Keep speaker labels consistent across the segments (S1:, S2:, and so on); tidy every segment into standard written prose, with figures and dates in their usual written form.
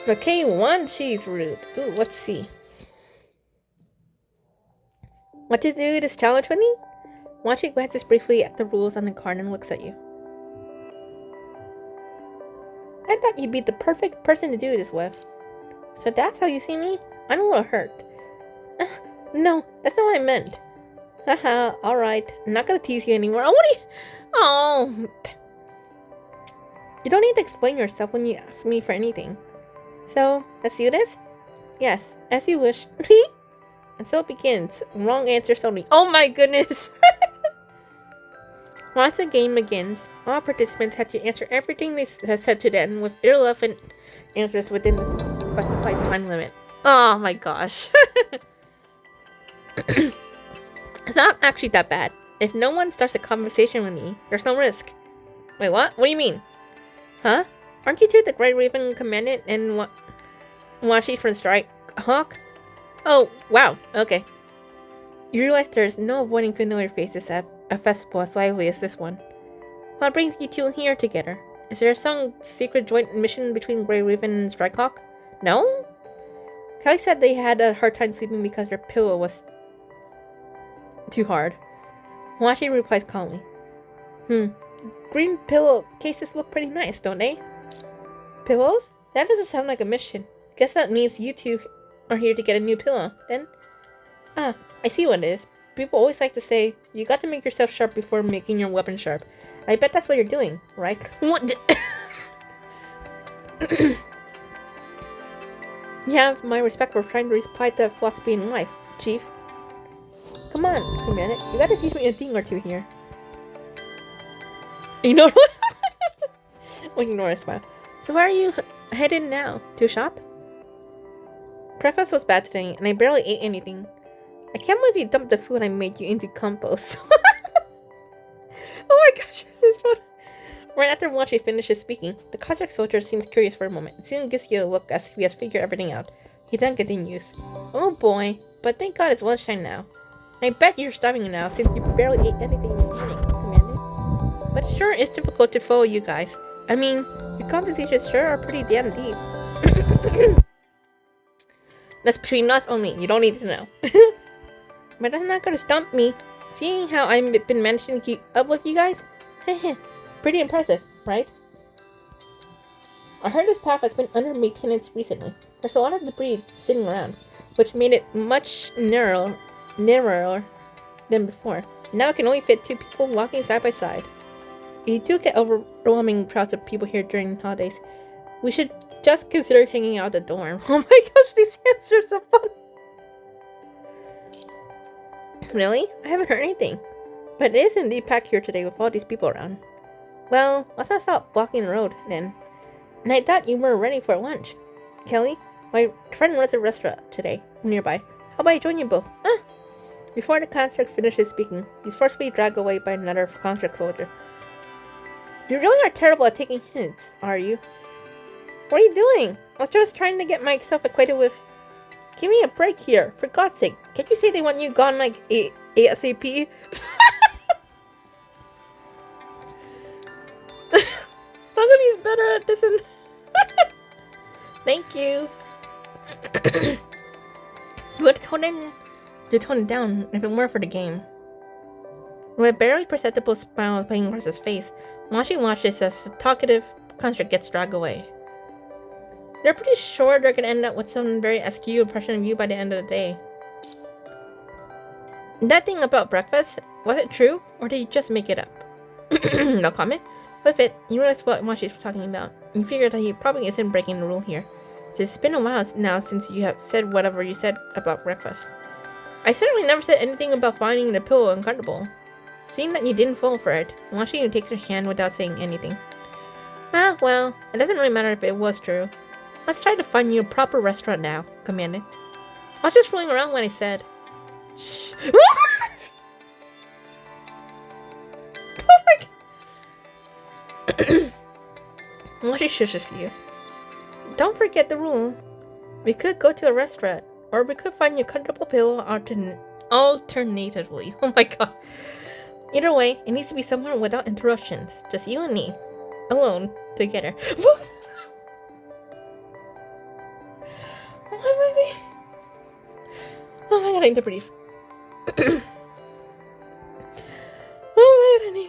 S1: Okay, Wanshi's route. Ooh, let's see. What to do this challenge with me? Wanshi glances briefly at the rules on the card and looks at you. I thought you'd be the perfect person to do this with. So that's how you see me? I'm a little hurt. No, that's not what I meant. Haha, alright. I'm not gonna tease you anymore. Oh, what are you? Oh. You don't need to explain yourself when you ask me for anything. So, let's do this? Yes, as you wish. And so it begins. Wrong answer, Sony. Oh my goodness! Once the game begins, all participants have to answer everything they said to them with irrelevant answers within the specified time limit. Oh my gosh. It's not actually that bad. If no one starts a conversation with me, there's no risk. Wait, what? What do you mean? Huh? Aren't you two the Great Raven Commandant and Wanshi from Strike Hawk? Oh, wow. Okay. You realize there's no avoiding familiar faces at a festival as lively as this one. What brings you two here together? Is there some secret joint mission between Grey Raven and Strikehawk? No? Kelly said they had a hard time sleeping because their pillow was too hard. Washi replies calmly. Green pillow cases look pretty nice, don't they? Pillows? That doesn't sound like a mission. Guess that means you two are here to get a new pillow, then? Ah, I see what it is. People always like to say, you got to make yourself sharp before making your weapon sharp. I bet that's what you're doing, right? What? You have my respect for trying to apply that philosophy in life, Chief. Come on, Commandant. You gotta teach me a thing or two here. Ignore what? Ignore a smile. So where are you headed now? To shop? Breakfast was bad today, and I barely ate anything. I can't believe you dumped the food I made you into compost. Oh my gosh, this is fun. Right after Wanshi finishes speaking, the contract soldier seems curious for a moment and soon gives you a look as if he has figured everything out. He then continues. Oh boy, but thank God it's lunchtime now. And I bet you're starving now since you barely ate anything this morning, Commandant. But it sure is difficult to follow you guys. I mean, your conversations sure are pretty damn deep. That's between us only. You don't need to know. But that's not gonna stump me. Seeing how I've been managing to keep up with you guys? Pretty impressive, right? I heard this path has been under maintenance recently. There's a lot of debris sitting around, which made it much narrower than before. Now it can only fit 2 people walking side by side. We do get overwhelming crowds of people here during the holidays. We should just consider hanging out at the dorm. Oh my gosh, these answers are so fun! Really? I haven't heard anything. But it is indeed packed here today with all these people around. Well, let's not stop blocking the road, then. And I thought you were ready for lunch. Kelly, my friend runs a restaurant today, nearby. How about I join you both? Before the construct finishes speaking, he's forcibly dragged away by another construct soldier. You really are terrible at taking hints, are you? What are you doing? I was just trying to get myself acquainted with... Give me a break here, for God's sake. Can't you say they want you gone like ASAP? Somebody's better at this and... Thank you. You would tone it down if it weren't for the game. With a barely perceptible smile playing across his face, Wanshi watches as the talkative construct gets dragged away. They're pretty sure they're gonna end up with some very askew impression of you by the end of the day. That thing about breakfast, was it true, or did you just make it up? No comment. With it, you realize what Wanshi's talking about. You figure that he probably isn't breaking the rule here. So it's been a while now since you have said whatever you said about breakfast. I certainly never said anything about finding the pillow uncomfortable. Seeing that you didn't fall for it, Wanshi takes her hand without saying anything. Ah, well, it doesn't really matter if it was true. Let's try to find you a proper restaurant now, Commandant. I was just fooling around when I said... Shh. Oh my god. Washi shushes you. Don't forget the rule. We could go to a restaurant, or we could find you a comfortable pillow alternatively. Oh my god. Either way, it needs to be somewhere without interruptions. Just you and me. Alone. Together. am I doing? Oh my god, I need to breathe. Oh my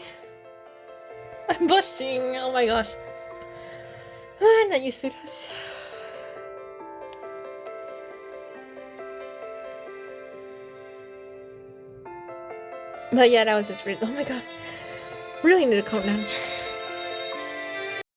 S1: god, I'm blushing. Oh my gosh. I'm not used to this. But yeah, that was just really. Oh my god. Really need to calm down.